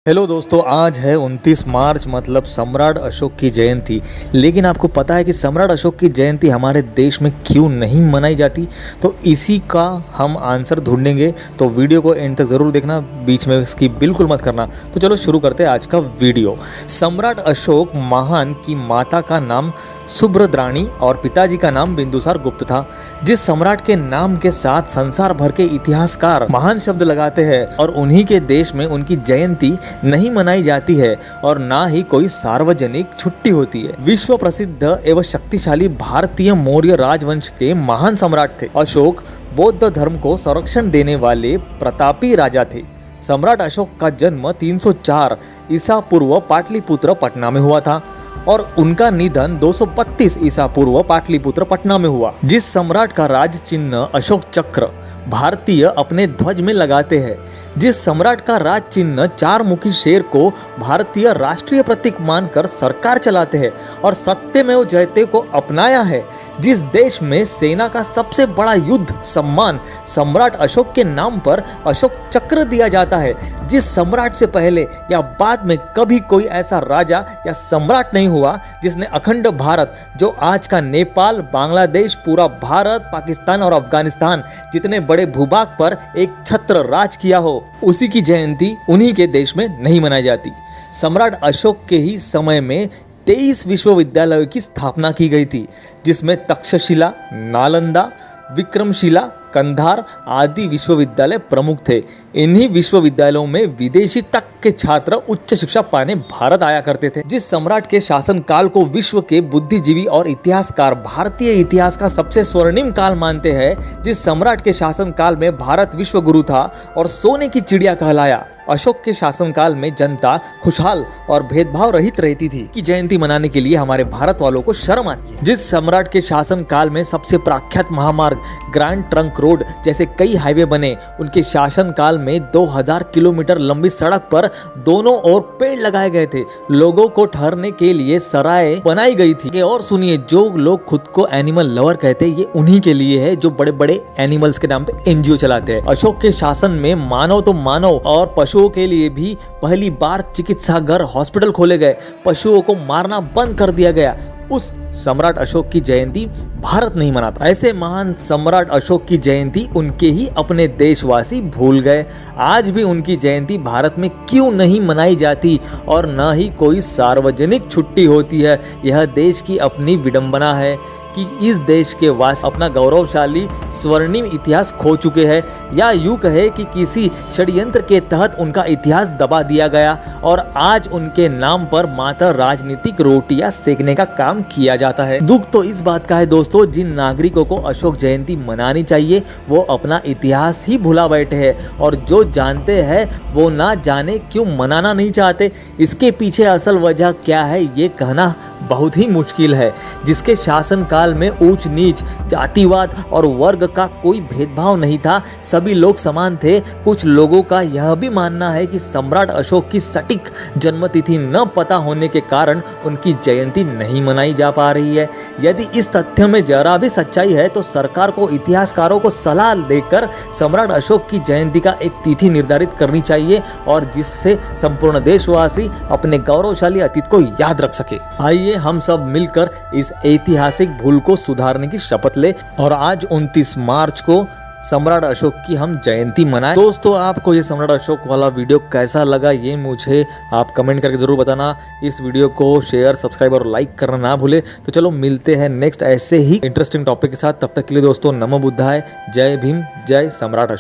Hello दोस्तों, आज है 29 मार्च मतलब सम्राट अशोक की जयंती। लेकिन आपको पता है कि सम्राट अशोक की जयंती हमारे देश में क्यों नहीं मनाई जाती? तो इसी का हम आंसर ढूंढेंगे। तो वीडियो को एंड तक ज़रूर देखना, बीच में इसकी बिल्कुल मत करना। तो चलो शुरू करते हैं आज का वीडियो। सम्राट अशोक महान की माता का नाम सुभद्राणी और पिताजी का नाम बिंदुसार गुप्त था। जिस सम्राट के नाम के साथ संसार भर के इतिहासकार महान शब्द लगाते हैं और उन्हीं के देश में उनकी जयंती नहीं मनाई जाती है और ना ही कोई सार्वजनिक छुट्टी होती है। विश्व प्रसिद्ध एवं शक्तिशाली भारतीय मौर्य राजवंश के महान सम्राट थे। अशोक बौद्ध धर्म को संरक्षण देने वाले प्रतापी राजा थे। सम्राट अशोक का जन्म 304 ईसा पूर्व पाटलिपुत्र पटना में हुआ था और उनका निधन 232 ईसा पूर्व पाटलिपुत्र पटना में हुआ। जिस सम्राट का राज चिन्ह अशोक चक्र भारतीय अपने ध्वज में लगाते हैं, जिस सम्राट का राज चिन्ह चार मुखी शेर को भारतीय राष्ट्रीय प्रतीक मानकर सरकार चलाते हैं और सत्यमेव जयते को अपनाया है, जिस देश में सेना का सबसे बड़ा युद्ध सम्मान सम्राट अशोक के नाम पर अशोक चक्र दिया जाता है, जिस सम्राट से पहले या बाद में कभी कोई ऐसा राजा या सम्राट नहीं हुआ जिसने अखंड भारत, जो आज का नेपाल, बांग्लादेश, पूरा भारत, पाकिस्तान और अफगानिस्तान जितने बड़े भूभाग पर एक छत्र राज किया हो, उसी की जयंती उन्हीं के देश में नहीं मनाई जाती। सम्राट अशोक के ही समय में 23 विश्वविद्यालयों की स्थापना की गई थी, जिसमें तक्षशिला, नालंदा, विक्रमशिला, कंधार आदि विश्वविद्यालय प्रमुख थे। इन्हीं विश्वविद्यालयों में विदेशी तक के छात्र उच्च शिक्षा पाने भारत आया करते थे। जिस सम्राट के शासनकाल को विश्व के बुद्धिजीवी और इतिहासकार भारतीय इतिहास का सबसे स्वर्णिम काल मानते हैं, जिस सम्राट के शासनकाल में भारत विश्व गुरु था और सोने की चिड़िया कहलाया, अशोक के शासनकाल में जनता खुशहाल और भेदभाव रहित रहती थी, की जयंती मनाने के लिए हमारे भारत वालों को शर्म आती है। जिस सम्राट के शासनकाल में सबसे प्रख्यात महामार्ग ग्रैंड ट्रंक रोड जैसे कई हाईवे बने, उनके शासनकाल में 2000 किलोमीटर लंबी सड़क पर दोनों ओर पेड़ लगाए गए थे, लोगों को ठहरने के लिए सराय बनाई गई थी। और सुनिए, जो लोग खुद को एनिमल लवर कहते हैं, ये उन्हीं के लिए है जो बड़े बड़े एनिमल्स के नाम पे एनजीओ चलाते हैं। अशोक के शासन में मानव तो मानव और पशुओं के लिए भी पहली बार चिकित्सा घर, हॉस्पिटल खोले गए, पशुओं को मारना बंद कर दिया गया। उस सम्राट अशोक की जयंती भारत नहीं मनाता। ऐसे महान सम्राट अशोक की जयंती उनके ही अपने देशवासी भूल गए। आज भी उनकी जयंती भारत में क्यों नहीं मनाई जाती और न ही कोई सार्वजनिक छुट्टी होती है? यह देश की अपनी विडंबना है कि इस देश के वासी अपना गौरवशाली स्वर्णिम इतिहास खो चुके हैं, या यूं कहे कि किसी षड्यंत्र के तहत उनका इतिहास दबा दिया गया और आज उनके नाम पर मात्र राजनीतिक रोटियां सेकने का काम किया जाता है। दुख तो इस बात का है दोस्तों, जिन नागरिकों को अशोक जयंती मनानी चाहिए वो अपना इतिहास ही भुला बैठे हैं और जो जानते हैं वो ना जाने क्यों मनाना नहीं चाहते। इसके पीछे असल वजह क्या है ये कहना बहुत ही मुश्किल है। जिसके शासनकाल में ऊंच नीच, जातिवाद और वर्ग का कोई भेदभाव नहीं था, सभी लोग समान थे। कुछ लोगों का यह भी मानना है कि सम्राट अशोक की सटीक जन्मतिथि न पता होने के कारण उनकी जयंती नहीं मनाई जा पा रही है। यदि इस तथ्य में जरा भी सच्चाई है तो सरकार को इतिहासकारों को सलाह देकर सम्राट अशोक की जयंती का एक तिथि निर्धारित करनी चाहिए और जिससे संपूर्ण देशवासी अपने गौरवशाली अतीत को याद रख सके। आइए हम सब मिलकर इस ऐतिहासिक भूल को सुधारने की शपथ ले और आज 29 मार्च को सम्राट अशोक की हम जयंती मनाएं। दोस्तों, आपको ये सम्राट अशोक वाला वीडियो कैसा लगा ये मुझे आप कमेंट करके जरूर बताना। इस वीडियो को शेयर, सब्सक्राइब और लाइक करना ना भूले। तो चलो मिलते हैं नेक्स्ट ऐसे ही इंटरेस्टिंग टॉपिक के साथ। तब तक के लिए दोस्तों, नमो बुद्धाय, जय भीम, जय सम्राट अशोक।